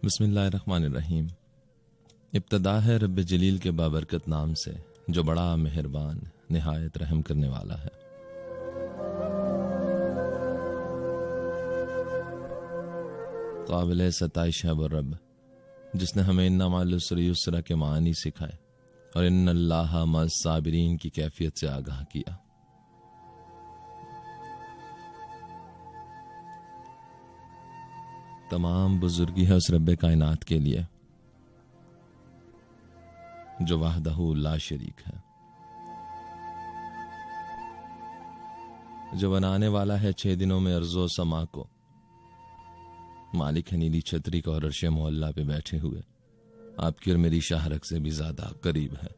बिस्मिल्लाहिर्रहमानिर्रहीम। इब्तदा है रब्बे जलील के बाबरकत नाम से, जो बड़ा मेहरबान निहायत रहम करने वाला है। काबिल सताइश है वो रब जिसने हमें इन्ना मालुस्री युस्रा के मानी सिखाए और इन्नल्लाहा मअस साबिरीन की कैफियत से आगाह किया। तमाम बुजुर्गी है उस रब्बे कायनात के लिए जो वहदहू ला शरीक है, जो बनाने वाला है 6 दिनों में अर्जो समा को, मालिक है नीली छतरी का और अर्शे मोहल्ला पे बैठे हुए, आपकी और मेरी शाहरग से भी ज्यादा करीब है।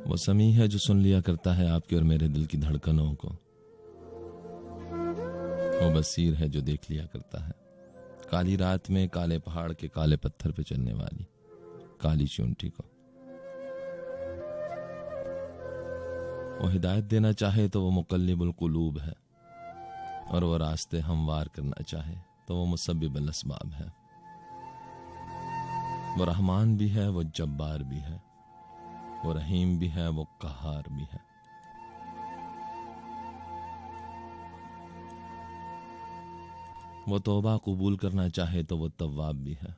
वो समी है जो सुन लिया करता है आपके और मेरे दिल की धड़कनों को। वो बसीर है जो देख लिया करता है काली रात में काले पहाड़ के काले पत्थर पे चलने वाली काली चूंटी को। वो हिदायत देना चाहे तो वो मुकल्लिबुल कुलूब है, और वो रास्ते हमवार करना चाहे तो वो मुसब्बिबुल अस्बाब है। वो रहमान भी है, वो जब्बार भी है, वो रहीम भी है, वो कहार भी है। वो तौबा कबूल करना चाहे तो वो तव्वाब भी है,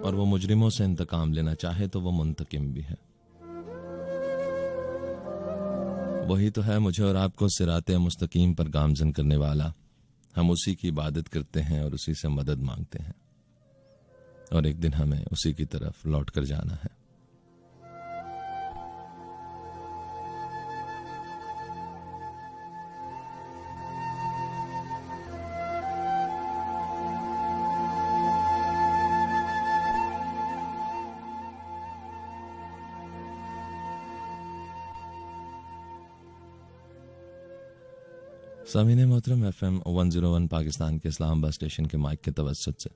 और वो मुजरिमों से इंतकाम लेना चाहे तो वो मुंतकिम भी है। वही तो है मुझे और आपको सिराते मुस्तकीम पर गामजन करने वाला। हम उसी की इबादत करते हैं और उसी से मदद मांगते हैं, और एक दिन हमें उसी की तरफ लौट कर जाना है। सामीने मोहतरम, FM 101 पाकिस्तान के इस्लामाबाद स्टेशन के माइक के तवज्जुद से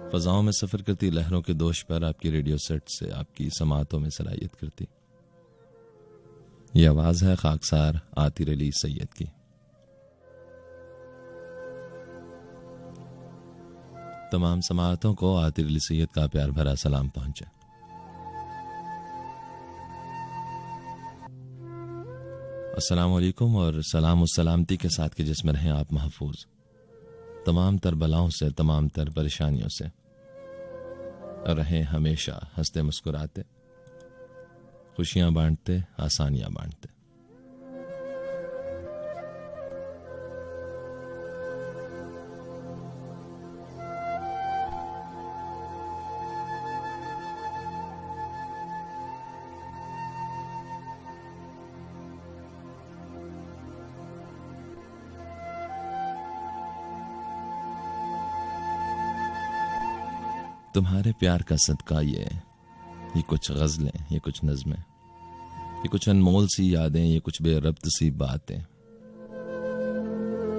फजाओं में सफर करती लहरों के दोष पर आपकी रेडियो सेट से आपकी समातों में सलाहियत करती ये आवाज है खाकसार आतिर अली सैयद की। तमाम समातों को आतिर अली सैयद का प्यार भरा सलाम पहुंचे। अस्सलाम वालेकुम, और सलाम और सलामती के साथ कि जिसमें रहें आप महफूज तमाम तर बलाओं से, तमाम तर परेशानियों से, रहें हमेशा हंसते मुस्कुराते, खुशियां बांटते, आसानियां बांटते। तुम्हारे प्यार का सदका ये कुछ गजलें, ये कुछ नज़में, ये कुछ अनमोल सी यादें, ये कुछ बेरब्त सी बातें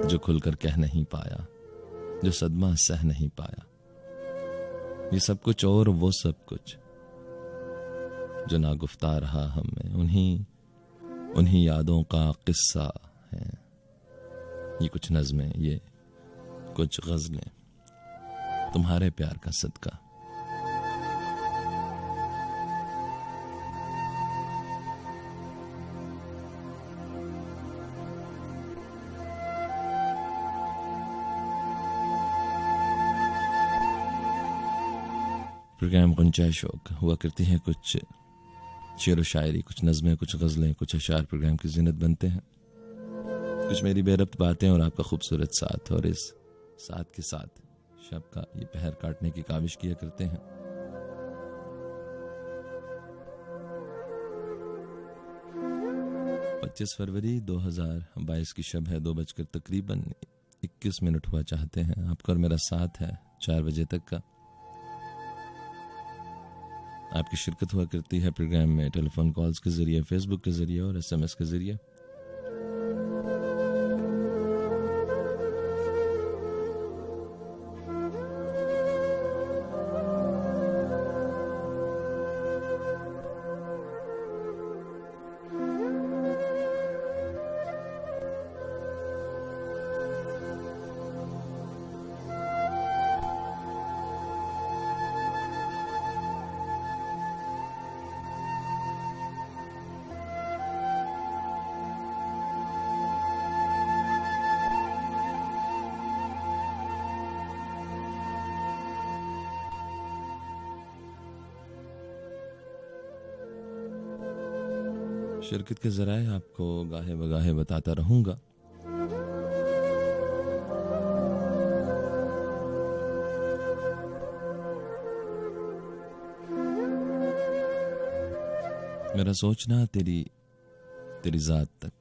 जो खुलकर कह नहीं पाया, जो सदमा सह नहीं पाया, ये सब कुछ और वो सब कुछ जो नागुफ्ता रहा हमें, उन्हीं यादों का किस्सा है। ये कुछ नज़में, ये कुछ गजलें, तुम्हारे प्यार का सदका। प्रोग्राम गुंजाइश शौक हुआ करती हैं, कुछ शेर व शायरी, कुछ नज़में, कुछ गज़लें, कुछ अशार प्रोग्राम की ज़ीनत बनते हैं, कुछ मेरी बेरब्त बातें और आपका खूबसूरत साथ, और इस साथ के साथ शब का ये पहर काटने की काविश किया करते हैं। पच्चीस फरवरी 2022 की शब है, 2 बजकर तकरीबन 21 मिनट हुआ चाहते हैं। आपका और मेरा साथ है 4 बजे तक का। आपकी शिरकत हुआ करती है प्रोग्राम में टेलीफोन कॉल्स के जरिए, फेसबुक के जरिए और SMS के जरिए। शिरकत के जराए आपको गाहे बगाहे बताता रहूंगा। मेरा सोचना तेरी जात तक,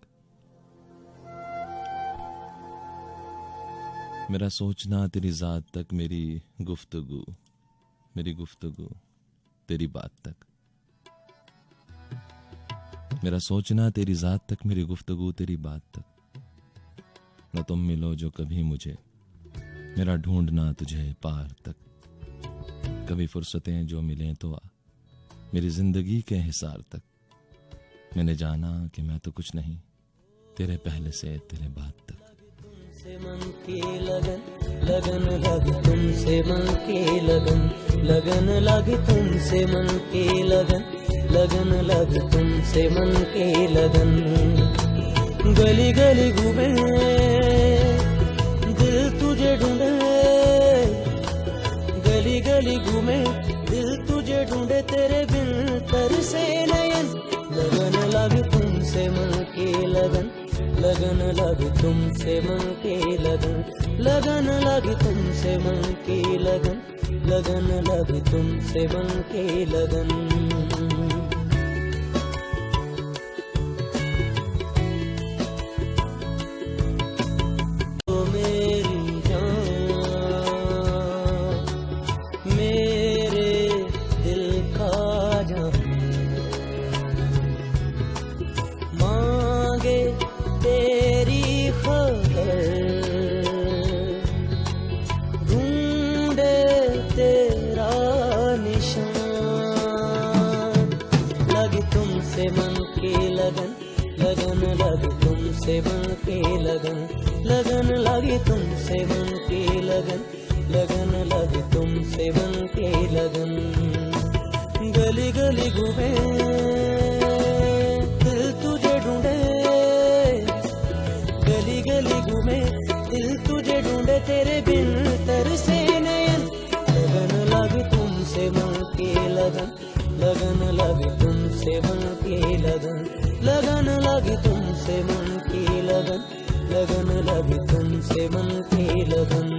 मेरा सोचना तेरी जात तक, मेरी गुफ्तगू तेरी बात तक, मेरा सोचना तेरी जात तक, मेरी गुफ्तगू तेरी बात तक। न तुम मिलो जो कभी मुझे, मेरा ढूंढना तुझे पार तक। कभी फुर्सतें जो मिलें तो आ, मेरी जिंदगी के हिसार तक। मैंने जाना कि मैं तो कुछ नहीं, तेरे पहले से तेरे बाद तक। तुमसे मन की लगन लगी, तुमसे मन की लगन लगी, तुमसे मन की लगन लगी, तुमसे मन की लगन। गली गली घूमे दिल तुझे ढूंढे, गली गली घूमे दिल तुझे ढूंढे, तेरे बिन तरसे नयन। लगन लगी तुमसे मन की लगन लगी, तुमसे मन की लगन लगी, तुमसे मन की लगन लगी, तुमसे मन की लगन। लगन लगी तुमसे मन की लगन लगी, तुमसे मन की लगन लगी, तुमसे मन की लगन। गली गली घूमे दिल तुझे ढूंढे, गली गली घूमे दिल तुझे ढूंढे, तेरे बिन तरसे नयन। लगन लगी तुमसे मन की लगन लगी, तुमसे मन की लगन लगी, तुमसे मन की लगन लगी, तुमसे मन की लगन।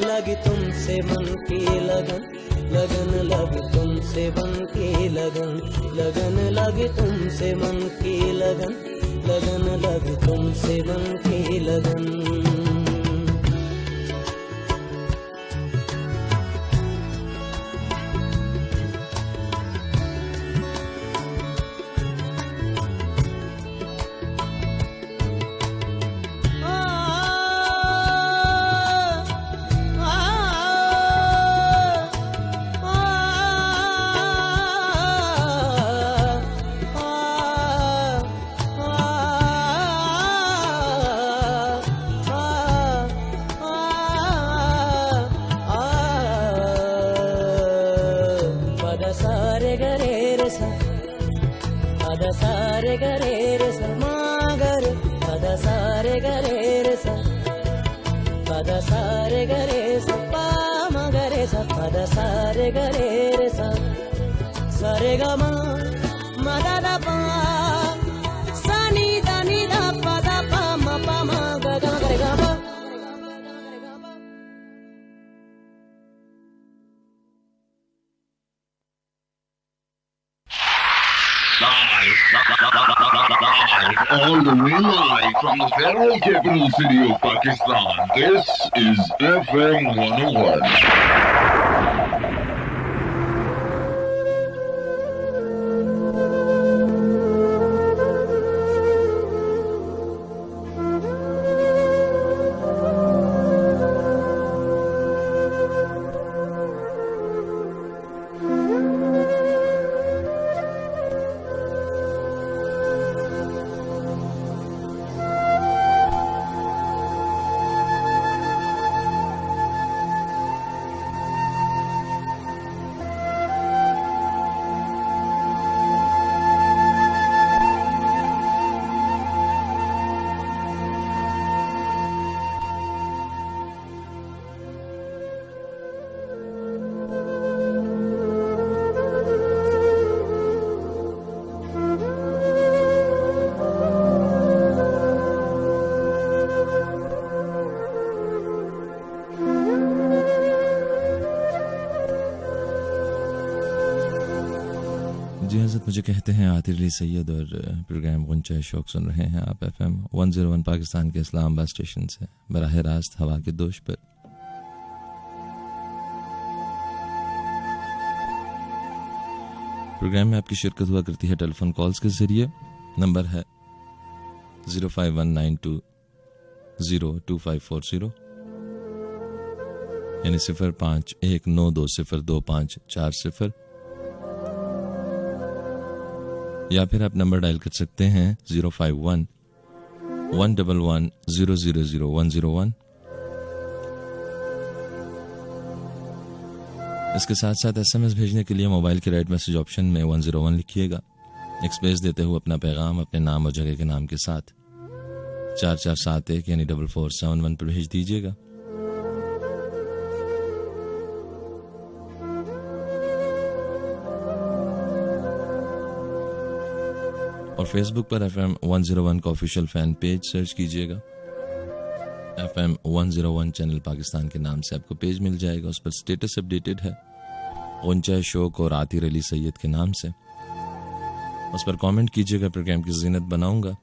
लगी तुमसे मन की लगन लगी, तुमसे मन की लगन लगी, तुमसे मन की लगन लगी, तुमसे मन की लगन। सारे गरे रे सा मा गरे पदा सारे गरे रे सा पदा सारे गरे सा पा मा गरे सा पदा सारे गरे रे सा सारे गा मा दा दा पा सा नी दा पा मा गा गा गरे गा पा. All the way live from the federal capital city of Pakistan, this is FM 101. जी हज़रत मुझे कहते हैं आतिर अली सैयद और प्रोग्राम गुंचा शौक सुन रहे हैं आप FM 101 पाकिस्तान के इस्लामाबाद स्टेशन से बराह रास्त हवा के दोष पर. प्रोग्राम में आपकी शिरकत हुआ करती है टेलीफोन कॉल्स के जरिए. नंबर है 0519202540 यानी 0519202540 या फिर आप नंबर डायल कर सकते हैं 051-111-000101. इसके साथ साथ SMS भेजने के लिए मोबाइल के राइट मैसेज ऑप्शन में 101 लिखिएगा. एक स्पेस देते हुए अपना पैगाम अपने नाम और जगह के नाम के साथ 4471 यानी 4471 पर भेज दीजिएगा. और फेसबुक पर FM 101 का ऑफिशियल फैन पेज सर्च कीजिएगा. FM 101 चैनल पाकिस्तान के नाम से आपको पेज मिल जाएगा. उस पर स्टेटस अपडेटेड है गुंचा शौक और आतिर अली सैयद के नाम से. उस पर कमेंट कीजिएगा. प्रोग्राम की ज़ीनत बनाऊंगा.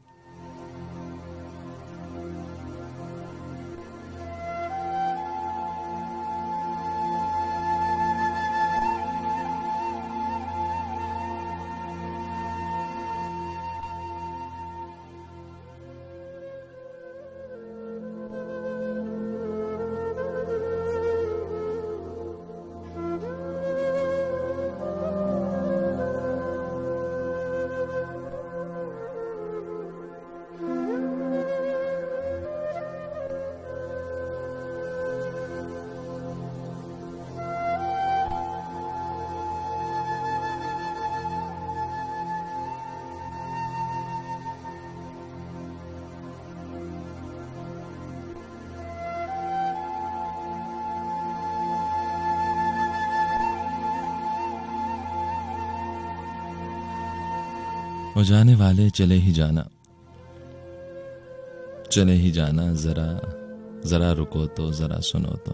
वो जाने वाले चले ही जाना जरा जरा रुको तो जरा सुनो तो.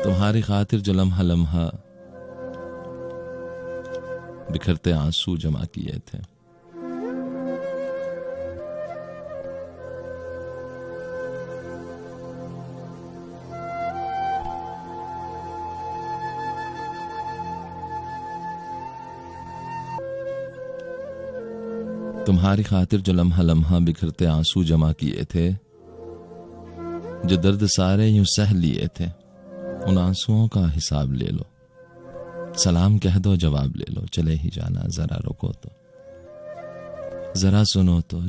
तुम्हारी खातिर जो लम्हा लम्हा बिखरते आंसू जमा किए थे. तुम्हारी खातिर जो लम्हा लम्हा बिखरते आंसू जमा किए थे, जो दर्द सारे यूं सह लिए थे, उन आंसुओं का हिसाब ले लो. सलाम कह दो जवाब ले लो, चले ही जाना जरा रुको तो जरा सुनो तो.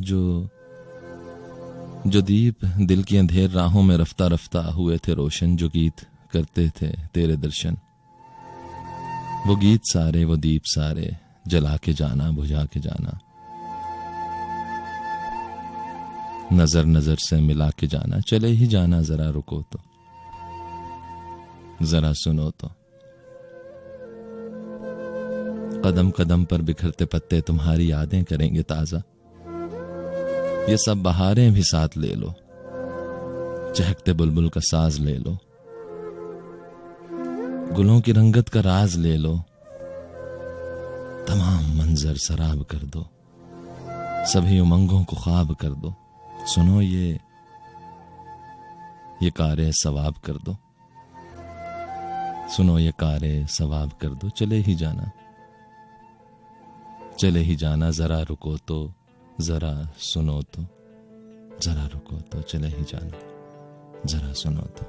जो दीप दिल की अंधेर राहों में रफ्ता रफ्ता हुए थे रोशन, जो गीत करते थे तेरे दर्शन, वो गीत सारे वो दीप सारे जला के जाना, बुझा के जाना, नजर नजर से मिला के जाना, चले ही जाना, जरा रुको तो, जरा सुनो तो। कदम कदम पर बिखरते पत्ते तुम्हारी यादें करेंगे ताजा, ये सब बहारें भी साथ ले लो, चहकते बुलबुल का साज ले लो, गुलों की रंगत का राज ले लो, तमाम मंजर सराब कर दो, सभी उमंगों को ख्वाब कर दो। सुनो ये कारे सवाब कर दो, सुनो ये कारे सवाब कर दो, चले ही जाना, चले ही जाना, जरा रुको तो, जरा सुनो तो, जरा रुको तो, चले ही जाना, जरा सुनो तो।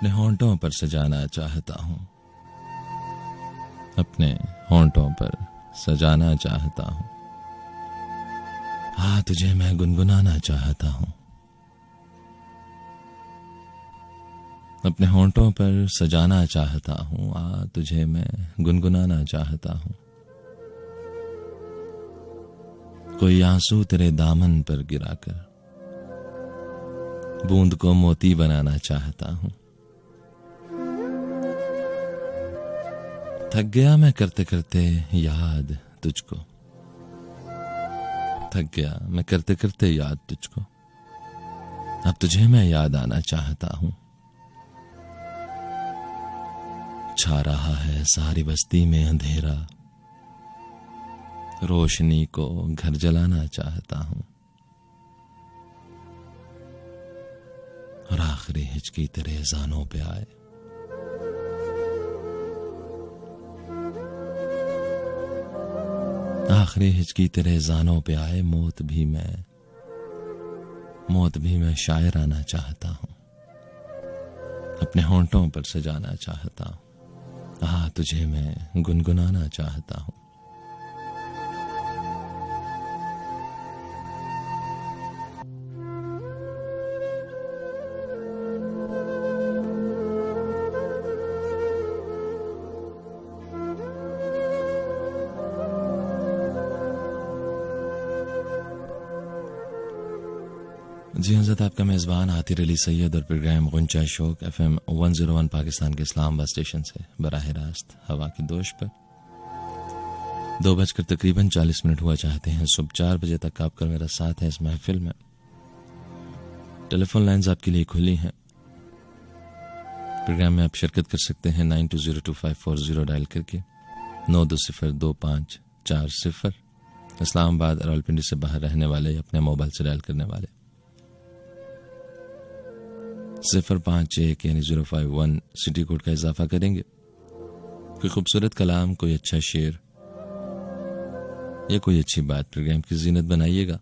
अपने होंठों पर सजाना चाहता हूं, अपने होंठों पर सजाना चाहता हूं। हाँ, तुझे मैं गुनगुनाना चाहता हूं, अपने होंठों पर सजाना चाहता हूं। आ तुझे मैं गुनगुनाना चाहता हूं। कोई आंसू तेरे दामन पर गिराकर बूंद को मोती बनाना चाहता हूं। थक गया मैं करते करते याद तुझको, थक गया मैं करते करते याद तुझको। अब तुझे मैं याद आना चाहता हूं। छा रहा है सारी बस्ती में अंधेरा, रोशनी को घर जलाना चाहता हूं। और आखिरी हिचकी तेरे ज़ानों पे आए, आखिरी हिचकी तेरे ज़ानों पे आए। मौत भी मैं शायराना चाहता हूं, अपने होंठों पर सजाना चाहता हूं। हाँ, तुझे मैं गुनगुनाना चाहता हूं। जी हज़रत, आपका मेज़बान आतिर अली सैयद और प्रोग्राम गुंचा शौक FM 101 पाकिस्तान के इस्लामाबाद स्टेशन से बराह रास्त हवा की दोष पर 2 बजकर तकरीबन 40 मिनट हुआ चाहते हैं। सुबह 4 बजे तक आपका मेरा साथ है इस महफिल में। टेलीफोन लाइंस आपके लिए खुली हैं। प्रोग्राम में आप शिरकत कर सकते हैं 92025440 डायल करके 92025440। इस्लामाबाद और रावलपिंडी से बाहर रहने वाले अपने मोबाइल से डायल करने वाले 051 यानी 051 सिटी कोड का इजाफा करेंगे। कोई खूबसूरत कलाम, कोई अच्छा शेर या कोई अच्छी बात प्रोग्राम की जीनत बनाइएगा।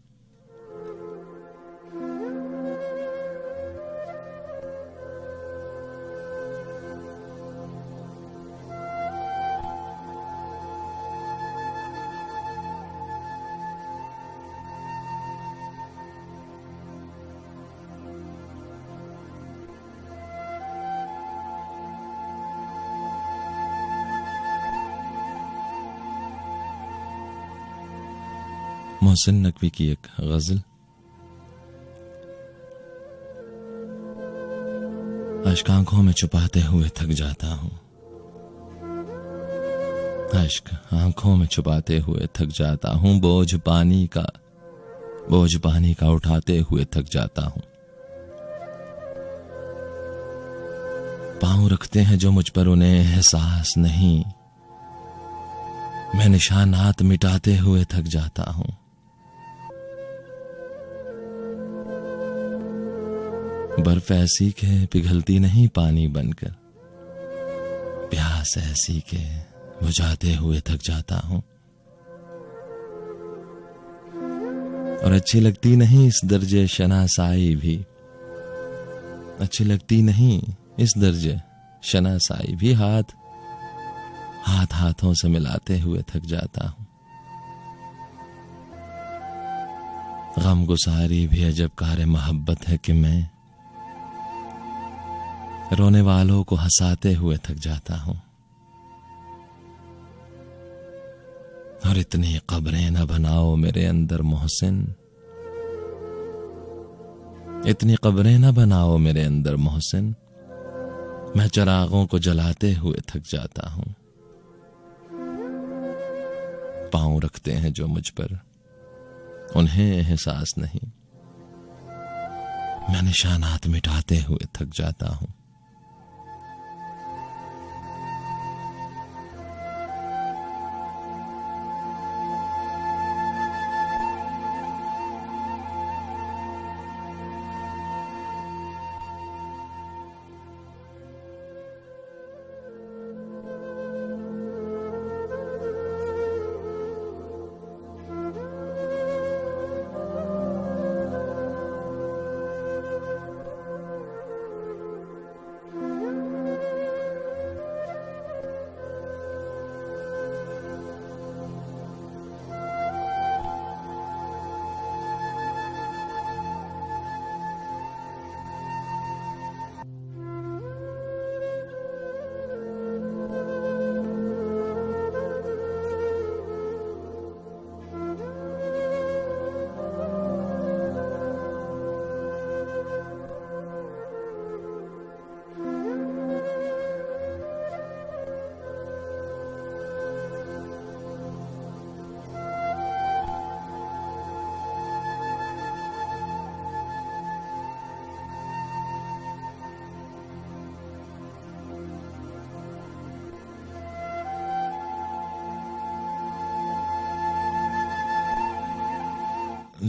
मोहसिन नकवी की एक गजल। अश्क आंखों में छुपाते हुए थक जाता हूं, अश्क आंखों में छुपाते हुए थक जाता हूं। बोझ पानी का उठाते हुए थक जाता हूं। पांव रखते हैं जो मुझ पर उन्हें एहसास नहीं, मैं निशानात मिटाते हुए थक जाता हूं। बर्फ ऐसी के पिघलती नहीं पानी बनकर, प्यास ऐसी के बुझाते हुए थक जाता हूं। और अच्छी लगती नहीं इस दर्जे शनासाई भी, अच्छी लगती नहीं इस दर्जे शनासाई भी। हाथों से मिलाते हुए थक जाता हूं। गम गुसारी भी अजब कार मोहब्बत है कि मैं रोने वालों को हंसाते हुए थक जाता हूं। और इतनी कब्रें न बनाओ मेरे अंदर मोहसिन, इतनी कब्रें न बनाओ मेरे अंदर मोहसिन। मैं चिरागों को जलाते हुए थक जाता हूं। पांव रखते हैं जो मुझ पर उन्हें एहसास नहीं, मैं निशानात मिटाते हुए थक जाता हूं।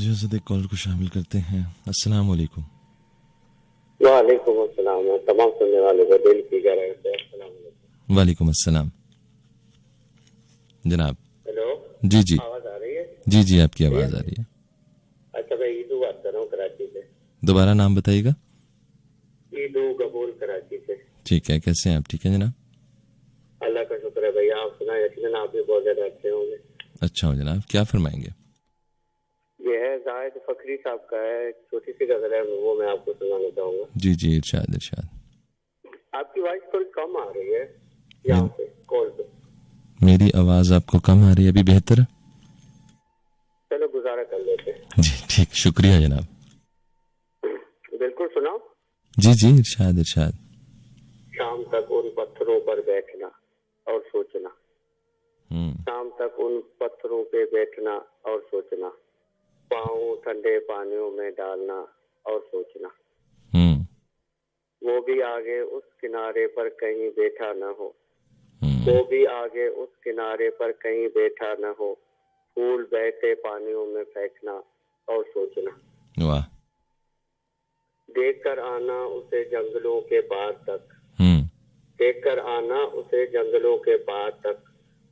जी सद कॉलर को शामिल करते हैं। अस्सलाम वालेकुम। वालेकुम अस्सलाम। तमाम सुनने वालों को दिल की गहराई से अस्सलाम वालेकुम। वालेकुम अस्सलाम जनाब। हेलो जी जी आवाज आ रही है? जी जी आपकी आवाज़ आ रही है। अच्छा मैं ईदू बात कर रहा हूँ कराची से। दोबारा नाम बताइएगा। ईदू कबूल कराची से। ठीक है, कैसे हैं आप? ठीक है जनाब, अल्लाह का शुक्र है भैया। आप सुना यकीनन आप भी बहुत ज्यादा अच्छे होंगे। अच्छा हो जनाब, क्या फरमाएंगे? ये है जाहिद फकरी साहब का है, एक छोटी सी गजल है, वो मैं आपको सुनाना चाहूंगा। जी जी इरशाद इरशाद। आपकी आवाज थोड़ी कम आ रही है यहाँ पे कॉल पे। मेरी आवाज़ आपको कम आ रही है? अभी बेहतर है? चलो गुजारा कर लेते हैं। जी ठीक, शुक्रिया जनाब। बिल्कुल सुनाओ। जी जी इरशाद इरशाद। शाम तक उन पत्थरों पर बैठना और सोचना, शाम तक उन पत्थरों पे बैठना और सोचना, पाँव ठंडे पानियों में डालना और सोचना, वो भी आगे उस किनारे पर कहीं बैठा न हो, वो भी आगे उस किनारे पर कहीं बैठा न हो, फूल बहते पानियों में फेंकना और सोचना, वाह। देख कर आना उसे जंगलों के पार तक, देख कर आना उसे जंगलों के पार तक,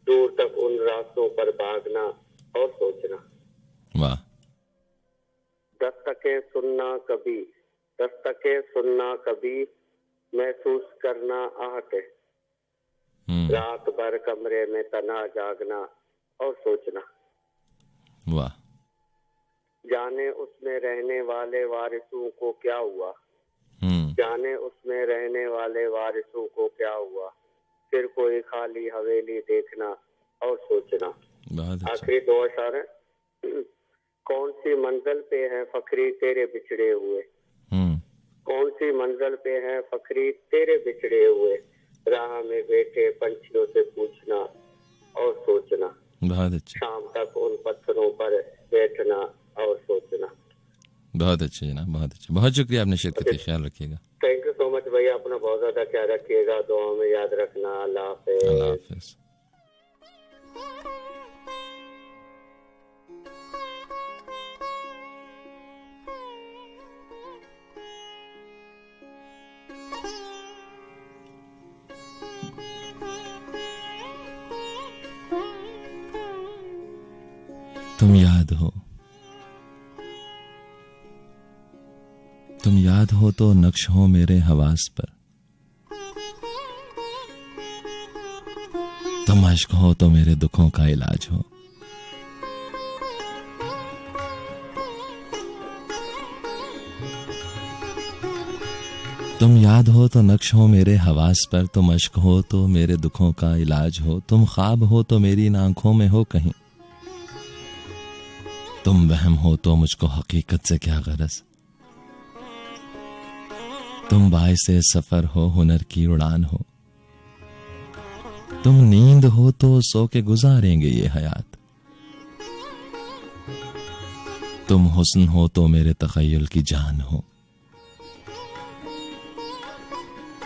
दूर तक उन रास्तों पर भागना और सोचना, वाह। दस्तके सुनना कभी, दस्तके सुनना कभी, महसूस करना आहट, रात भर कमरे में तन्हा जागना और सोचना, वाह। जाने उसमें रहने वाले वारिसों को क्या हुआ, जाने उसमें रहने वाले वारिसों को क्या हुआ, फिर कोई खाली हवेली देखना और सोचना। आखिरी दो अशार है। कौन सी मंजिल पे है फकरी तेरे बिछड़े हुए, कौन सी मंजिल पे है फकरी तेरे बिछड़े हुए, राह में बैठे पंछियों से पूछना और सोचना, बहुत अच्छा। शाम तक उन पत्थरों पर बैठना और सोचना। बहुत अच्छे जनाब, बहुत अच्छा, बहुत शुक्रिया आपने शिरकत की। ख्याल रखिएगा। थैंक यू सो मच भैया, अपना बहुत ज्यादा ख्याल रखिएगा, दुआ में याद रखना। अल्लाह हाफिज। अल्लाह हाफिज। तुम याद हो, तुम याद हो तो नक्श हो मेरे हवास पर, तुम अश्क हो तो मेरे दुखों का इलाज हो, तुम याद हो तो नक्श हो मेरे हवास पर, तुम अश्क हो तो मेरे दुखों का इलाज हो, तुम ख्वाब हो तो मेरी इन आंखों में हो कहीं, तुम वहम हो तो मुझको हकीकत से क्या गरज, तुम बाइसे सफर हो हुनर की उड़ान हो, तुम नींद हो तो सो के गुजारेंगे ये हयात, तुम हुस्न हो तो मेरे तखय्युल की जान हो,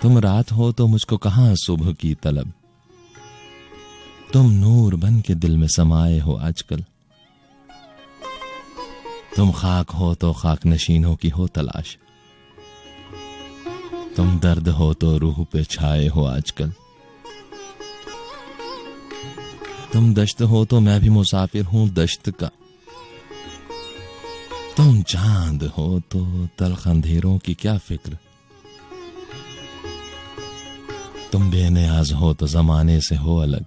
तुम रात हो तो मुझको कहां सुबह की तलब, तुम नूर बन के दिल में समाये हो आजकल, तुम खाक हो तो खाक नशीनों की हो तलाश, तुम दर्द हो तो रूह पे छाए हो आजकल, तुम दश्त हो तो मैं भी मुसाफिर हूं दश्त का, तुम चांद हो तो तल्ख अंधेरों की क्या फिक्र, तुम बेनियाज हो तो जमाने से हो अलग,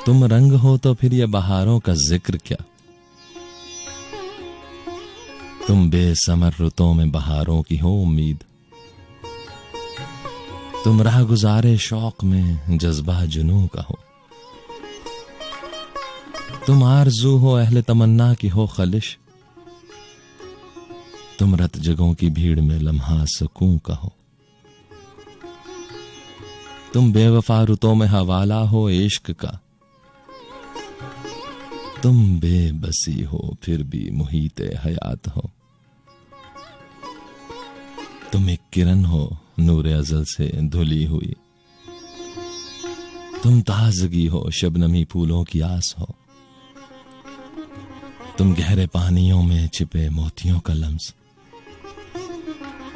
तुम रंग हो तो फिर ये बहारों का जिक्र क्या, तुम बेसमर रुतों में बहारों की हो उम्मीद, तुम राह गुजारे शौक में जज्बा जुनू का हो, तुम आरज़ू हो अहले तमन्ना की हो खलिश, तुम रत जगों की भीड़ में लम्हा सुकून का हो, तुम बेवफा रुतों में हवाला हो इश्क का, तुम बेबसी हो फिर भी मुहीते हयात हो, तुम एक किरण हो नूरे अज़ल से धुली हुई, तुम ताजगी हो शबनमी फूलों की आस हो, तुम गहरे पानियों में छिपे मोतियों का लम्स,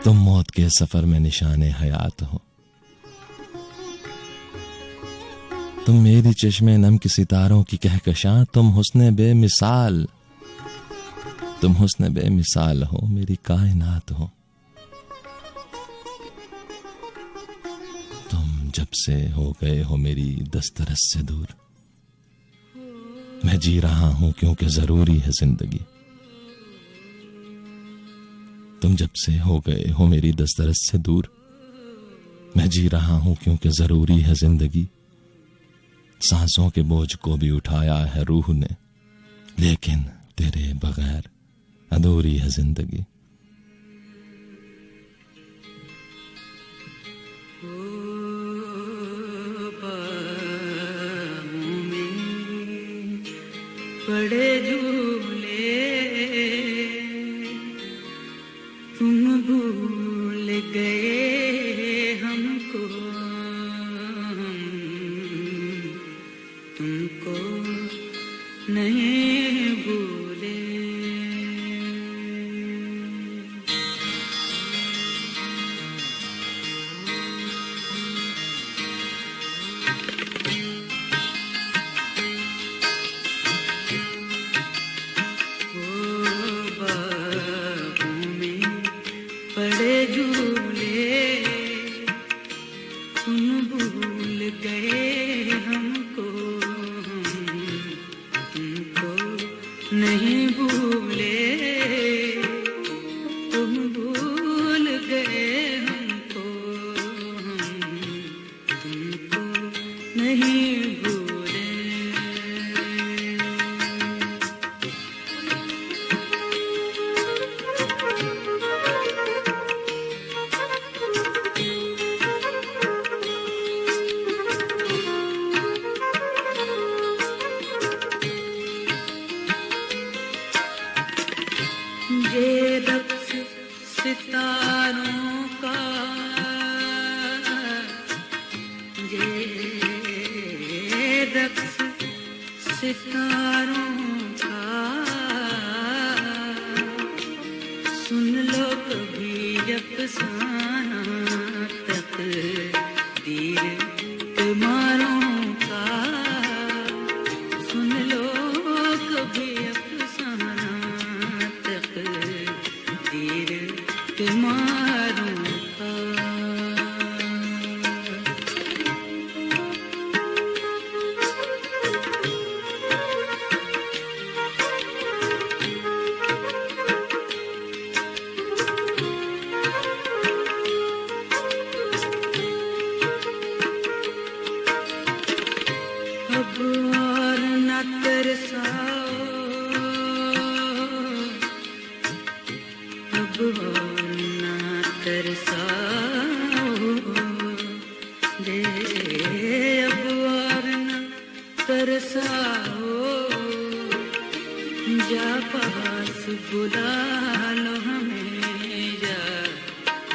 तुम मौत के सफर में निशाने हयात हो। तुम मेरी चश्मे नम की सितारों की कहकशां, तुम हुस्ने बेमिसाल, तुम हुस्ने बेमिसाल हो, मेरी कायनात हो। तुम जब से हो गए हो मेरी दस्तरस से दूर, मैं जी रहा हूं क्योंकि जरूरी है जिंदगी। तुम जब से हो गए हो मेरी दस्तरस से दूर, मैं जी रहा हूं क्योंकि जरूरी है जिंदगी। सांसों के बोझ को भी उठाया है रूह ने, लेकिन तेरे बगैर अधूरी है जिंदगी। बड़े झूले तुम भूल गए हमको, तुमको नहीं भूले। बड़े झूले तुम भूल गए हमको, तुमको नहीं भूले। तुम भूल गए हमको, तुमको नहीं भूले। ये रक्स सितारों का, ये रक्स सितारों का, सुन लो कभी अफसाना तकदीर तुम्हारों का। सुन लो कभी अफसाना तकदीर तुम्हारों का। अब और न तरसाओ, अब और न तरसाओ दे, अब और न तरसाओ। जा पास बुला लो हमें, जा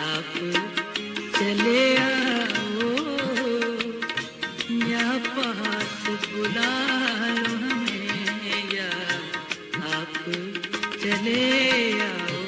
आप चले आओ। या पास बुला लो हमें, या आप चले आओ।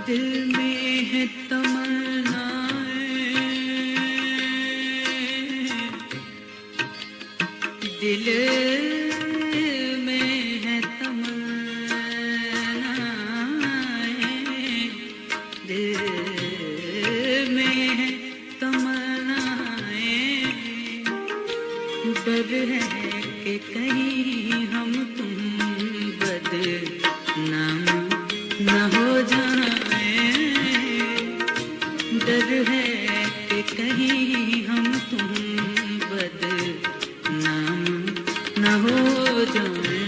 दिल में है तमन्नाएं, दिल में है तमन्नाएं, दिल में है तमन्नाएं। डर है कि कहीं हम तुम बदनाम न हो जाए, डर है कि कहीं हम तुम बदनाम न हो जाए।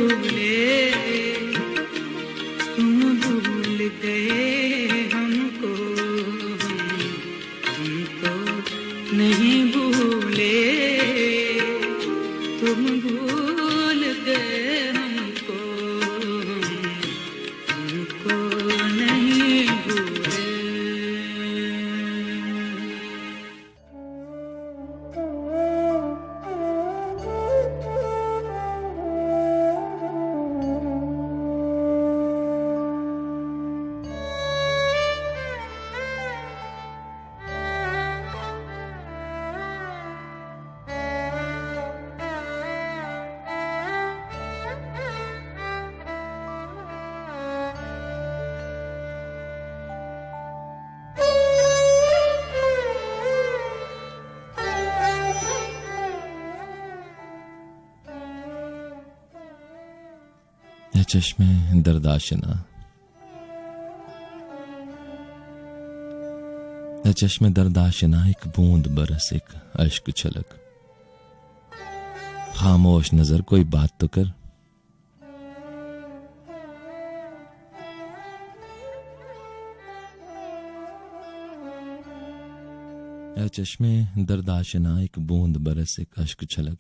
भूले, तुम भूल गए हमको, हम तुमको नहीं भूले, तुम भूल गए हमको, हमको नहीं भूले। चश्मे दर्दाशना, चश्मे दर्दाशना, एक बूंद बरस, एक अश्क छलक, खामोश नजर कोई बात तो कर। चश्मे दर्दाशना, एक बूंद बरस, एक अश्क छलक,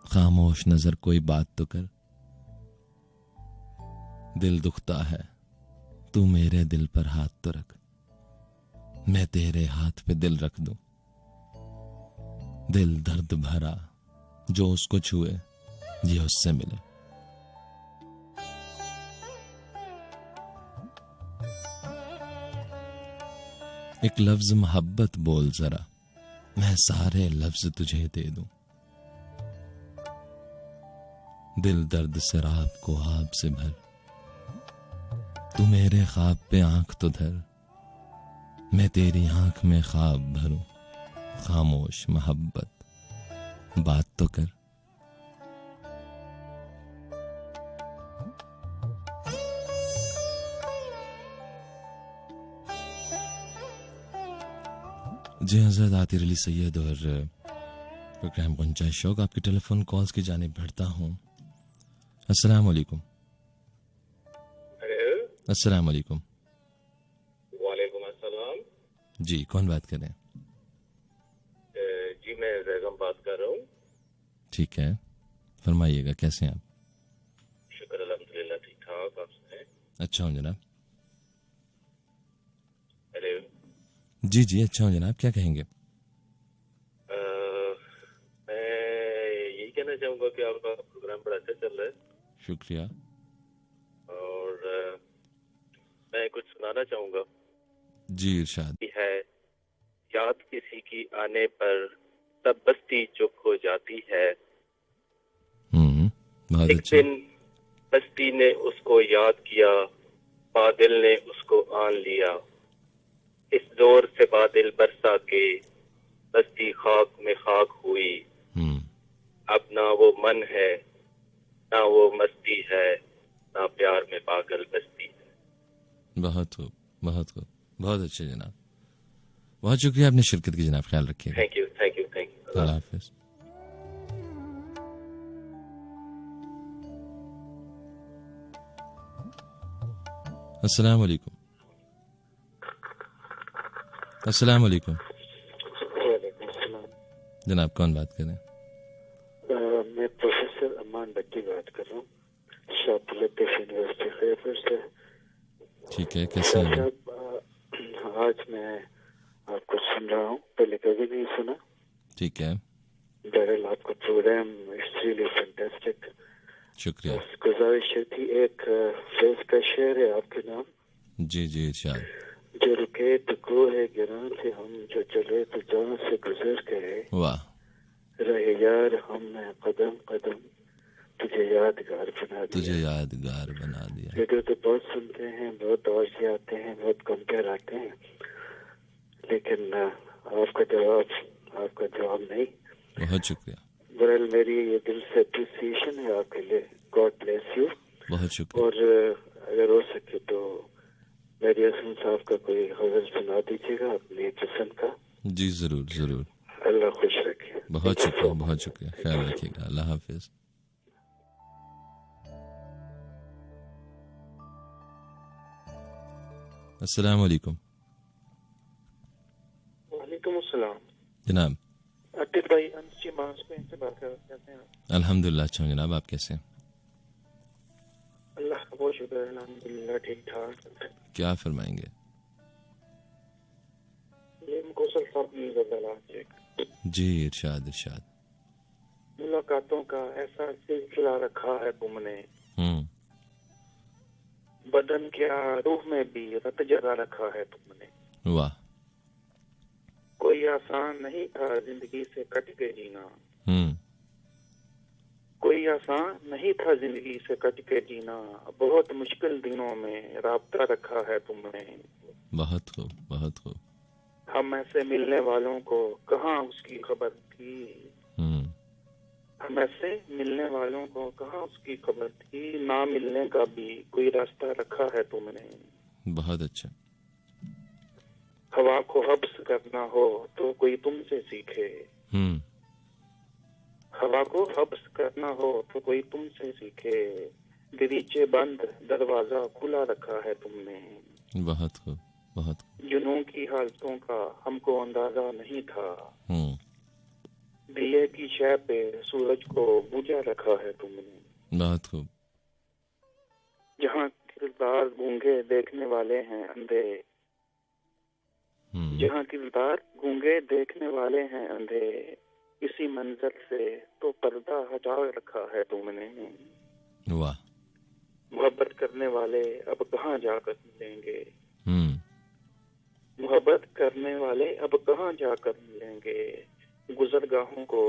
खामोश नजर कोई बात तो कर। दिल दुखता है, तू मेरे दिल पर हाथ तो रख, मैं तेरे हाथ पे दिल रख दूं। दिल दर्द भरा, जो उसको छुए ये उससे मिले। एक लफ्ज मोहब्बत बोल जरा, मैं सारे लफ्ज तुझे दे दूं। दिल दर्द से रात को आब से भर, तू मेरे ख्वाब पे आंख तो धर, मैं तेरी आंख में ख्वाब भरूं। खामोश मोहब्बत, बात तो कर। जी हज़रत आतिर अली सैयद और प्रोग्राम गुंजाइश शौक आपके टेलीफोन कॉल्स की जानिब बढ़ता हूँ। अस्सलाम वालेकुम। अस्सलाम वालेकुम। वालेकुम अस्सलाम। जी कौन बात कर रहे हैं? जी मैं जैगम बात कर रहा हूँ। ठीक है, फरमाइएगा, कैसे हैं आप? शुक्र अल्हम्दुलिल्लाह, ठीक ठाक। आप सुनाएं? अच्छा हूँ जनाब। हेलो। जी जी अच्छा हूँ जनाब, क्या कहेंगे? मैं यही कहना चाहूँगा कि आपका प्रोग्राम बड़ा अच्छा चल रहा है। शुक्रिया। और मैं कुछ सुनाना चाहूँगा। जी इरशाद। है याद किसी की आने पर तब बस्ती चुप हो जाती है। बहुत एक अच्छा। दिन बस्ती ने उसको याद किया, बादल ने उसको आन लिया। इस जोर से बादल बरसा के बस्ती खाक में खाक हुई। अब ना वो मन है, ना वो मस्ती है, ना प्यार में पागल बस्ती है। बहुत खूब, बहुत खूब, बहुत अच्छे जनाब, बहुत शुक्रिया आपने शिरकत की जनाब, ख्याल रखिए। Thank you, thank you, thank you. अल्लाह हाफिज। अस्सलाम वालेकुम। अस्सलाम वालेकुम जनाब, कौन बात कर रहे हैं? मैं प्रोफेसर अमान भट्टी बात कर रहा हूँ, यूनिवर्सिटी खैबर से। ठीक है, कैसे हैं? आज मैं आपको सुन रहा हूँ, पहले कभी नहीं सुना। ठीक है, बहरहाल आपका प्रोग्राम इट्स रियली फैंटास्टिक। शुक्रिया। गुजारिश थी, एक फेस का शेर है आपके नाम। जी जी इरशाद। जो रुके तो को है गिरान से हम, जो चले तो जान से गुजर गए। वाह। रहे यार हम में कदम कदम, तुझे यादगार बना दिया। तुझे यादगार बना दिया। रेडियो तो बहुत सुनते हैं, बहुत दौर से आते हैं, बहुत कम पे आते हैं, लेकिन आपका जवाब नहीं। बहुत शुक्रिया। बहरहाल मेरी ये दिल से अप्रिसिएशन है आपके लिए। God bless you. बहुत शुक्रिया। और अगर हो सके तो मेरी हसन साहब का कोई गजल सुना दीजिएगा अपनी पसंद का। जी जरूर जरूर। अल्लाह खुश रखे। बहुत शुक्रिया, बहुत शुक्रिया, ख्याल रखिएगा। अल्लाह हाफिज। अस्सलाम वालेकुम। वालेकुम अस्सलाम जनाब। आतिफ भाई अंशी मास्पेन से बात कर रहे हैं। अल्हम्दुलिल्लाह अच्छा हूँ जनाब, आप कैसे हैं? अल्लाह का बहुत शुक्र है, अल्हम्दुलिल्लाह ठीक ठाक। क्या फरमाएंगे? ये मुकौसर साहब की गजल जी इरशाद इरशाद। मुलाकातों का ऐसा सिलसिला रखा है तुमने, बदन क्या रूह में भी रत जगा रखा है तुमने। वाह। कोई आसान नहीं था जिंदगी से कट के जीना, कोई आसान नहीं था जिंदगी से कट के जीना, बहुत मुश्किल दिनों में राब्ता रखा है तुमने। बहुत खूब बहुत खूब। हम ऐसे मिलने वालों को कहाँ उसकी खबर थी, हम ऐसे मिलने वालों को कहाँ उसकी खबर थी, ना मिलने का भी कोई रास्ता रखा है तुमने। बहुत अच्छा। हवा को हब्स करना हो तो कोई तुमसे सीखे, हवा को हब्स करना हो तो कोई तुमसे सीखे, दरीचे बंद दरवाजा खुला रखा है तुमने। बहुत खूब बहुत खूब। जुनून की हालतों का हमको अंदाजा नहीं था, दिए की शय पे सूरज को बुझा रखा है तुमने। बहुत खूब। जहाँ किरदार गूंगे देखने वाले हैं अंधे, जहाँ किरदार गूंगे देखने वाले हैं अंधे, इसी मंजर से तो पर्दा हटा रखा है तुमने। वाह। मोहब्बत करने वाले अब कहाँ जाकर मिलेंगे, मोहब्बत करने वाले अब कहाँ जाकर मिलेंगे, गुजरगाहों को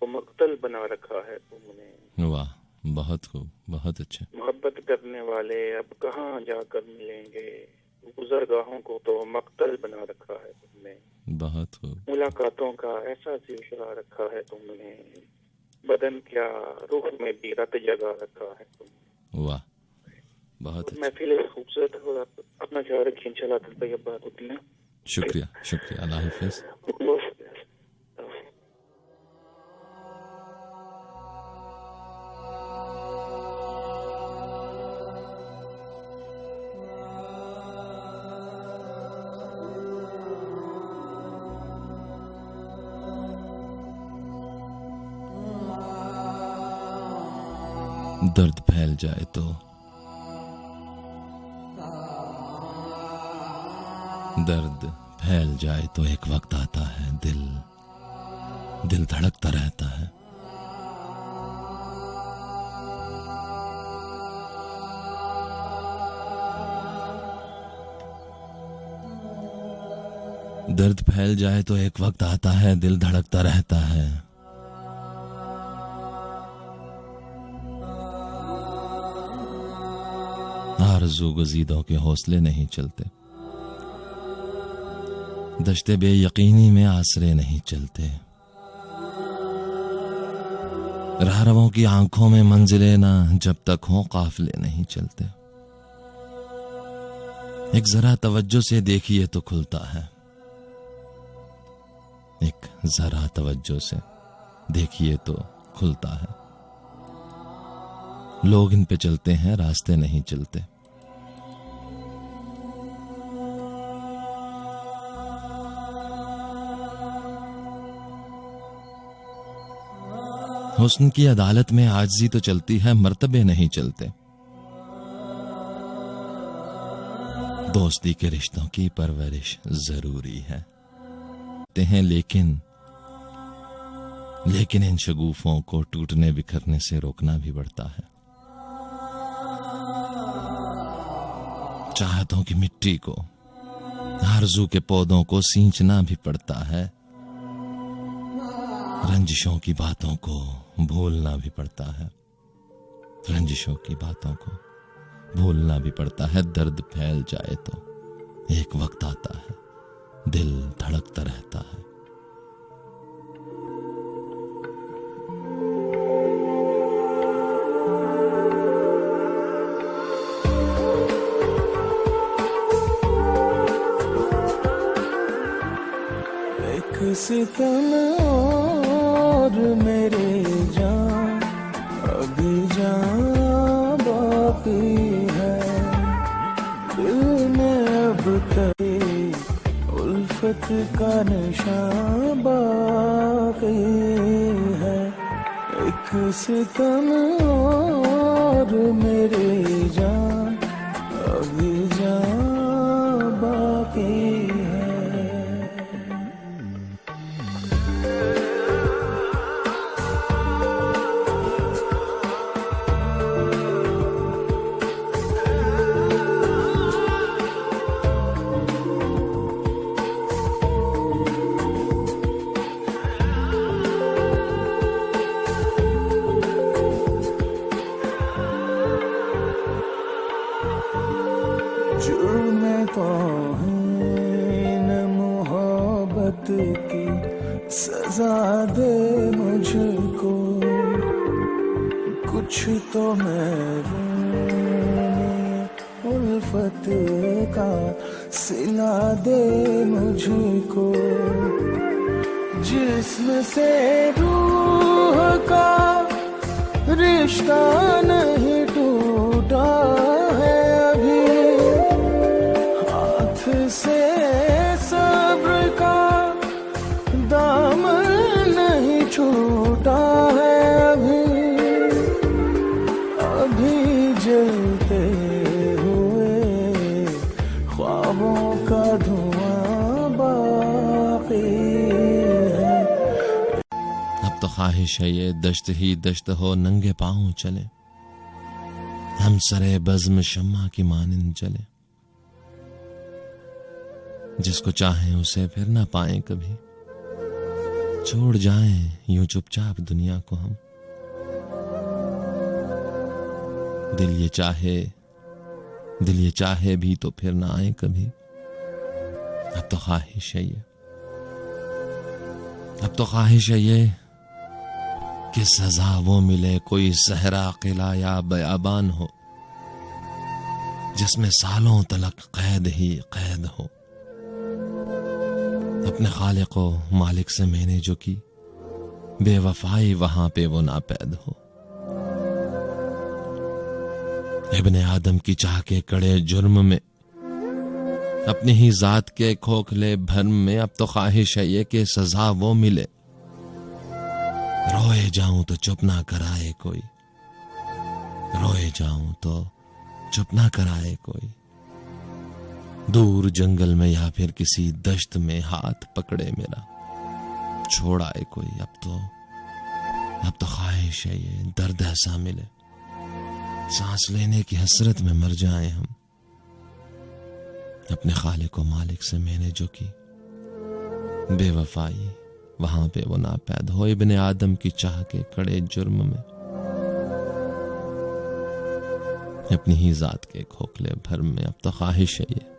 तो मक्तल बना रखा है तुमने। वाह बहुत खूब बहुत अच्छा। मोहब्बत करने वाले अब कहाँ जाकर मिलेंगे, गुजरगाहों को तो मक्तल बना रखा है तुमने। बहुत खूब। मुलाकातों का ऐसा सिलसिला रखा है तुमने, बदन क्या रूह में भी रत जगा रखा है तुमने। वाह बहुत अच्छा। महफिल खूबसूरत हो, अपना ख्याल रखिए, इंशाल्लाह बात होती है। शुक्रिया शुक्रिया, अल्लाह हाफिज। दर्द फैल जाए तो दर्द फैल जाए तो एक वक्त आता है दिल धड़कता रहता है। दर्द फैल जाए तो एक वक्त आता है दिल धड़कता रहता है। आरज़ू गुज़ीदों के हौसले नहीं चलते, दश्ते बेयकीनी में आसरे नहीं चलते, राहरवों की आंखों में मंजिलें ना जब तक हों काफिले नहीं चलते। एक जरा तवज्जो से देखिए तो खुलता है, एक जरा तवज्जो से देखिए तो खुलता है। लोग इन पे चलते हैं, रास्ते नहीं चलते। हुस्न की अदालत में आजिज़ी तो चलती है, मर्तबे नहीं चलते। दोस्ती के रिश्तों की परवरिश जरूरी है लेकिन इन शगुफों को टूटने बिखरने से रोकना भी पड़ता है। चाहतों की मिट्टी को, आरज़ू के पौधों को सींचना भी पड़ता है। रंजिशों की बातों को भूलना भी पड़ता है, रंजिशों की बातों को भूलना भी पड़ता है। दर्द फैल जाए तो एक वक्त आता है दिल धड़कता रहता है। सितम और मेरे जान अभी जान बाकी है, दिल में अब इश्क का निशान बाकी है, एक सितम और मेरी जान अभी जान बाकी है। जुर्म तौहीन मोहब्बत की सजा दे मुझको, कुछ तो महरूम उल्फत का सिला दे मुझको, जिस्म से रूह का रिश्ता नहीं टूटा है अभी, हाथ से सब्र का दामन नहीं छूटा है अभी, अभी जलते हुए ख्वाबों का धुआं बाकी है। अब तो ख्वाहिश है ये दश्त ही दश्त हो, नंगे पांव चले हम सरे बज़्म शम्मा की मानिंद चले, जिसको चाहें उसे फिर ना पाएं कभी, छोड़ जाएं यूं चुपचाप दुनिया को हम। दिल ये चाहे भी तो फिर ना आए कभी। अब तो ख्वाहिश है ये कि सजा वो मिले, कोई सहरा किला या बयाबान हो, जिसमें सालों तलक कैद ही कैद हो। अपने खालिक व मालिक से मैंने जो की बेवफाई, वहां पे वो नापैद हो। इब्ने आदम की चाह के कड़े जुर्म में, अपनी ही जात के खोखले भरम में, अब तो ख्वाहिश है ये कि सजा वो मिले, रोए जाऊं तो चुप ना कराए कोई, रोए जाऊं तो चुप ना कराए कोई। दूर जंगल में या फिर किसी दश्त में हाथ पकड़े मेरा, छोड़ आए कोई। अब तो ख्वाहिश है ये दर्द ऐसा मिले, सांस लेने की हसरत में मर जाए हम। अपने खालिक व मालिक से मैंने जो की बेवफाई, वहां पे वो नापैद हो। इब्ने आदम की चाह के कड़े जुर्म में, अपनी ही जात के खोखले भरम में, अब तो ख्वाहिश है ये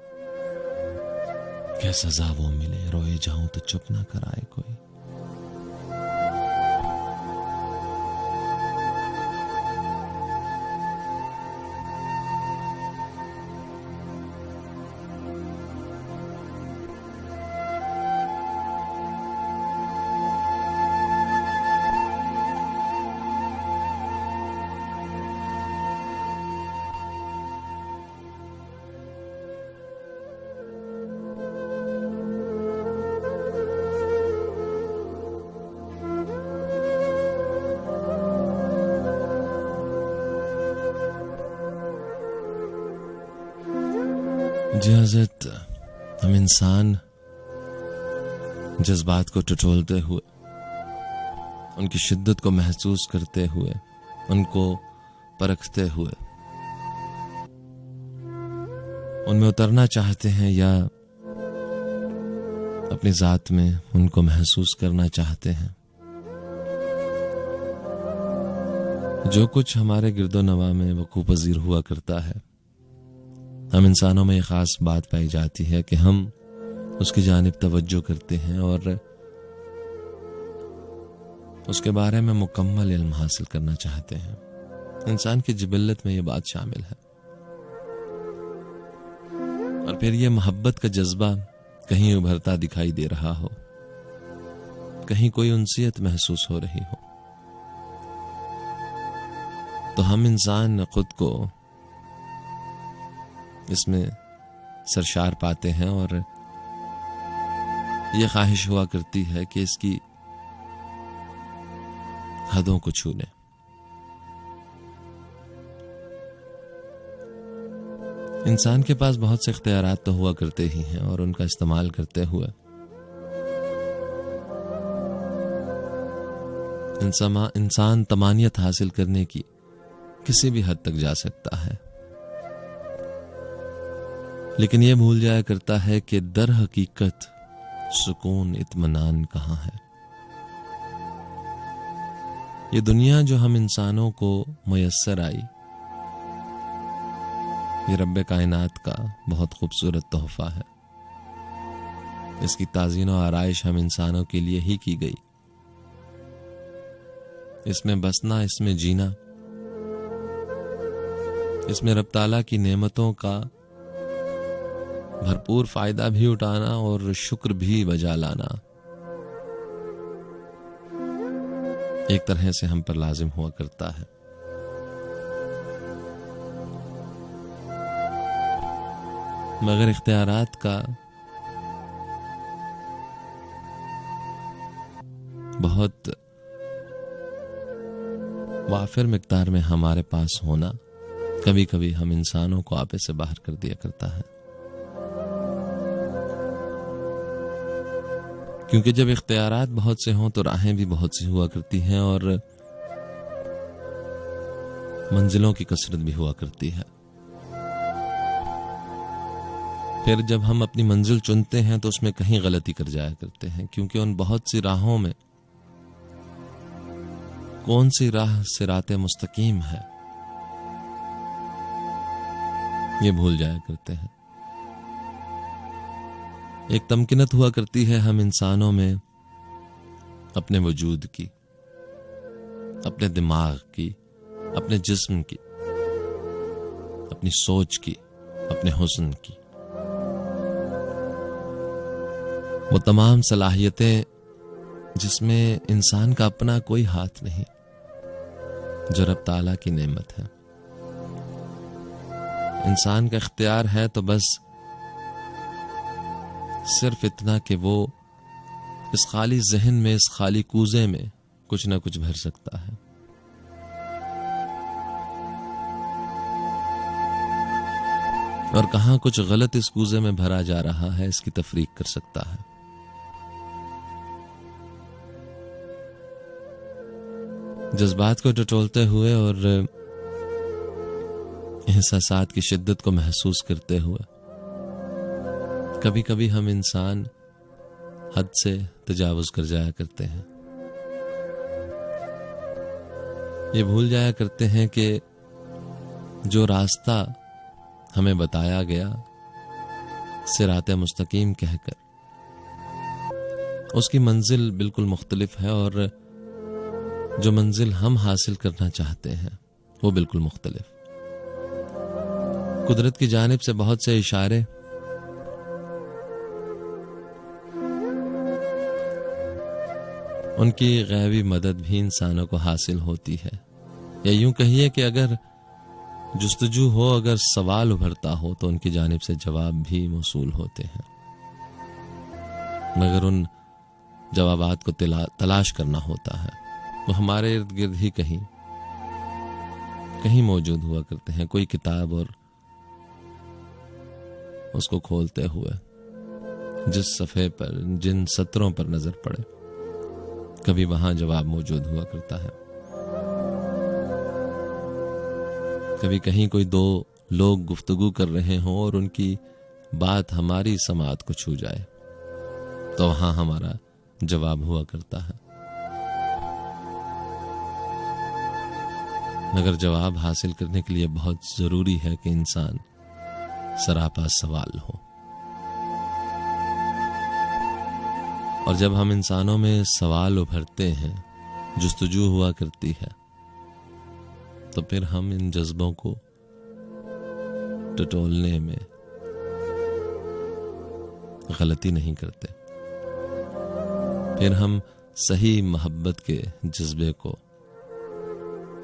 कि सजा वो मिले, रोए जाऊं तो चुप ना कराए कोई। जी हज़रत, हम इंसान जज्बात को टटोलते हुए, उनकी शिद्दत को महसूस करते हुए, उनको परखते हुए उनमें उतरना चाहते हैं या अपनी जात में उनको महसूस करना चाहते हैं। जो कुछ हमारे गिरदो नवा में वकूफ़ पज़ीर हुआ करता है, हम इंसानों में एक खास बात पाई जाती है कि हम उसकी जानिब तवज्जो करते हैं और उसके बारे में मुकम्मल इल्म हासिल करना चाहते हैं। इंसान की जिबिल्लत में यह बात शामिल है। और फिर यह मोहब्बत का जज्बा कहीं उभरता दिखाई दे रहा हो, कहीं कोई उनसियत महसूस हो रही हो, तो हम इंसान खुद को इसमें सरशार पाते हैं और ये ख्वाहिश हुआ करती है कि इसकी हदों को छू लें। इंसान के पास बहुत से इख्तियारात तो हुआ करते ही हैं और उनका इस्तेमाल करते हुए इंसान तमानियत हासिल करने की किसी भी हद तक जा सकता है, लेकिन यह भूल जाया करता है कि दर हकीकत सुकून इत्मीनान कहाँ है। ये दुनिया जो हम इंसानों को मुयस्सर आई, ये रब्बे कायनात का बहुत खूबसूरत तोहफा है। इसकी ताज़ीन और आराइश हम इंसानों के लिए ही की गई। इसमें बसना, इसमें जीना, इसमें रब ताला की नेमतों का भरपूर फायदा भी उठाना और शुक्र भी बजा लाना एक तरह से हम पर लाजिम हुआ करता है। मगर इख्तियारात का बहुत वाफिर मिकदार में हमारे पास होना कभी कभी हम इंसानों को आपे से बाहर कर दिया करता है, क्योंकि जब इख्तियारात बहुत से हों तो राहें भी बहुत सी हुआ करती हैं और मंजिलों की कसरत भी हुआ करती है। फिर जब हम अपनी मंजिल चुनते हैं तो उसमें कहीं गलती कर जाया करते हैं, क्योंकि उन बहुत सी राहों में कौन सी राह सिराते मुस्तकीम है ये भूल जाया करते हैं। एक तमकिनत हुआ करती है हम इंसानों में अपने वजूद की, अपने दिमाग की, अपने जिस्म की, अपनी सोच की, अपने हुस्न की। वो तमाम सलाहियतें जिसमें इंसान का अपना कोई हाथ नहीं, जो रब ताला की नेमत है। इंसान का इख्तियार है तो बस सिर्फ इतना कि वो इस खाली जहन में, इस खाली कूजे में कुछ ना कुछ भर सकता है। और कहां कुछ गलत इस कूजे में भरा जा रहा है इसकी तफरीक कर सकता है। जज्बात को टटोलते हुए और एहसासात की शिद्दत को महसूस करते हुए कभी कभी हम इंसान हद से तजावुज कर जाया करते हैं। ये भूल जाया करते हैं कि जो रास्ता हमें बताया गया सिराते मुस्तकीम कहकर, उसकी मंजिल बिल्कुल मुख्तलिफ है और जो मंजिल हम हासिल करना चाहते हैं वो बिल्कुल मुख्तलिफ। कुदरत की जानिब से बहुत से इशारे उनकी गैबी मदद भी इंसानों को हासिल होती है, या यूं कहिए कि अगर जुस्तजू हो, अगर सवाल उभरता हो तो उनकी जानिब से जवाब भी मौसूल होते हैं। मगर उन जवाबात को तलाश करना होता है, वो हमारे इर्द गिर्द ही कहीं कहीं मौजूद हुआ करते हैं। कोई किताब और उसको खोलते हुए जिस सफ़े पर, जिन सत्रों पर नजर पड़े, कभी वहां जवाब मौजूद हुआ करता है। कभी कहीं कोई दो लोग गुफ्तगू कर रहे हों और उनकी बात हमारी समात को छू जाए तो वहां हमारा जवाब हुआ करता है। मगर जवाब हासिल करने के लिए बहुत जरूरी है कि इंसान सरापा सवाल हो। और जब हम इंसानों में सवाल उभरते हैं, जुस्तजू हुआ करती है, तो फिर हम इन जज्बों को टटोलने में गलती नहीं करते। फिर हम सही मोहब्बत के जज्बे को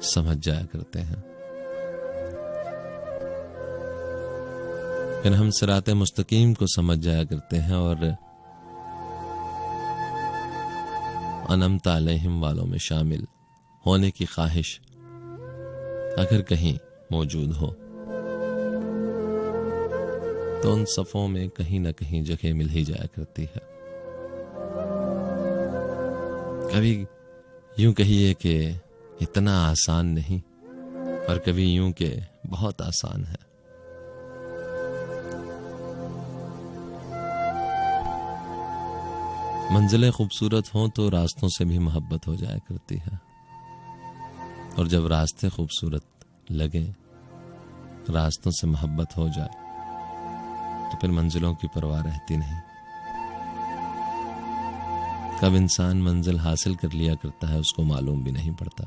समझ जाया करते हैं। फिर हम सिराते मुस्तकीम को समझ जाया करते हैं और अनमत अलैहिम वालों में शामिल होने की ख्वाहिश अगर कहीं मौजूद हो तो उन सफ़ों में कहीं ना कहीं जगह मिल ही जाया करती है। कभी यूं कहिए कि इतना आसान नहीं, और कभी यूं कि बहुत आसान है। मंजिलें खूबसूरत हों तो रास्तों से भी मोहब्बत हो जाया करती है, और जब रास्ते खूबसूरत लगे, रास्तों से मोहब्बत हो जाए, तो फिर मंजिलों की परवाह रहती नहीं। कब इंसान मंजिल हासिल कर लिया करता है उसको मालूम भी नहीं पड़ता।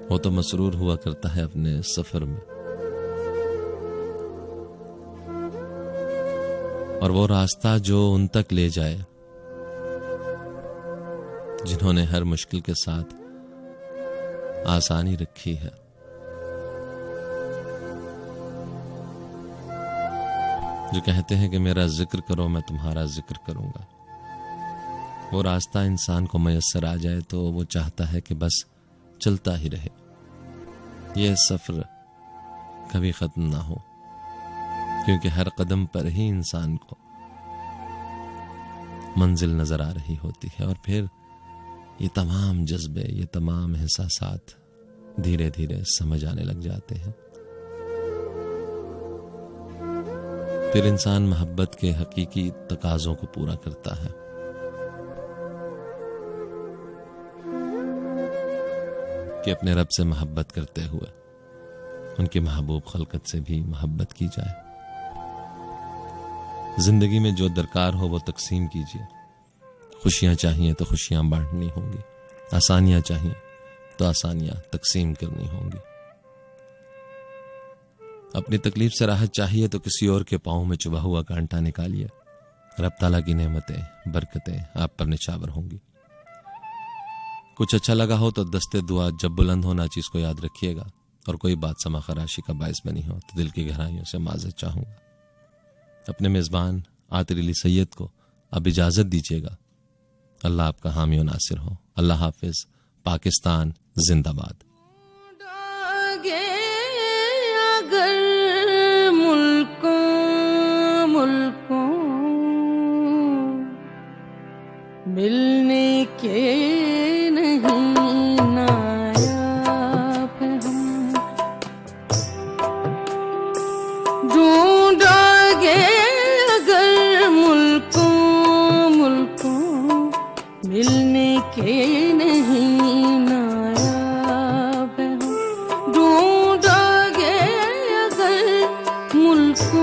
वो तो मसरूर हुआ करता है अपने सफर में, और वो रास्ता जो उन तक ले जाए जिन्होंने हर मुश्किल के साथ आसानी रखी है। जो कहते हैं कि मेरा जिक्र करो मैं तुम्हारा जिक्र करूंगा, वो रास्ता इंसान को मयस्सर आ जाए तो वो चाहता है कि बस चलता ही रहे, ये सफर कभी खत्म ना हो, क्योंकि हर कदम पर ही इंसान को मंजिल नजर आ रही होती है। और फिर ये तमाम जज्बे, ये तमाम एहसासात धीरे धीरे समझ आने लग जाते हैं। फिर इंसान मोहब्बत के हकीकी तकाजों को पूरा करता है। कि अपने रब से मोहब्बत करते हुए उनके महबूब खलकत से भी मोहब्बत की जाए। जिंदगी में जो दरकार हो वो तकसीम कीजिए। खुशियां चाहिए तो खुशियां बांटनी होंगी, आसानियां चाहिए तो आसानियां तकसीम करनी होंगी। अपनी तकलीफ से राहत चाहिए तो किसी और के पांव में चुभा हुआ कांटा निकालिए। रब ताला की नेमतें, बरकतें आप पर निछावर होंगी। कुछ अच्छा लगा हो तो दस्ते दुआ जब बुलंद हो ना चीज को याद रखिएगा, और कोई बात समा खराशी का बायस बनी हो तो दिल की गहराइयों से माजरत चाहूंगा। अपने मेजबान आतिर अली सैयद को अब इजाजत दीजिएगा। अल्लाह आपका हामी और नासिर हो। अल्लाह हाफिज। पाकिस्तान जिंदाबाद। अगर मुल्कों मिलने के नहीं नायाब हम, ढूंढोगे अगर मुल्कों मिलने के नहीं नायाब हम, ढूंढोगे अगर मुल्कों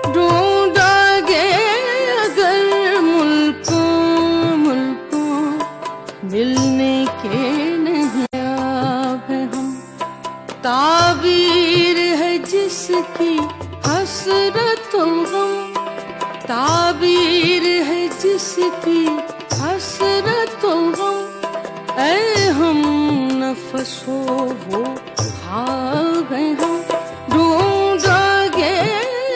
ढूंढोगे अगर मुल्कों मिलने के नहीं नायाब हम। ताबीर है जिसकी हसरतों गम, ताबीर है जिसकी हसरतों गम, ऐ हम नफसो वो ख्वाब हैं हम। ढूंढोगे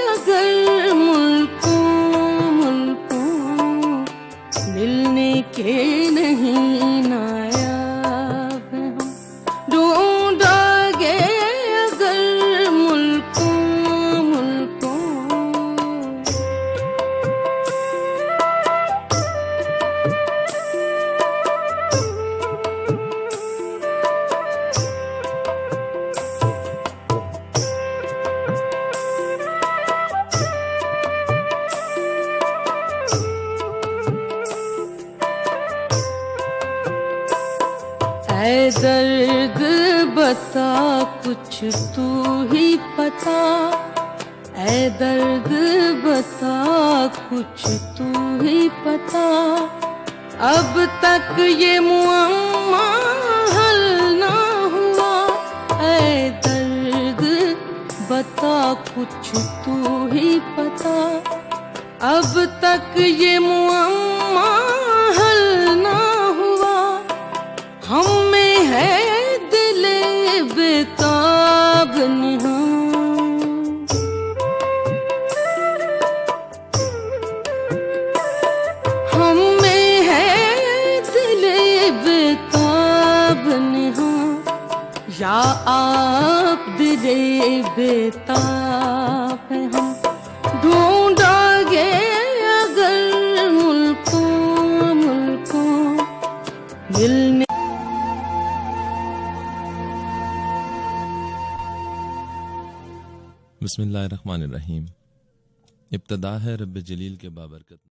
अगर मुल्कों मिलने के नहीं नायाब हैं हम, ढूंढोगे अगर मुल्कों ऐ दर्द बता कुछ तू ही पता, ऐ दर्द बता कुछ तू ही पता, अब तक ये मुअम्मा हल ना हुआ। ऐ दर्द बता कुछ तू ही पता, अब तक ये मुअम्मा हल ना हुआ। हम में है दिले बेताब नहीं आप दिले बेताब है हम ढूंढोगे अगर मुल्कों मिलने। बिस्मिल्लाहिर्रहमानिर्रहीम। इब्तदा है रब्बे जलील के बाबरकत।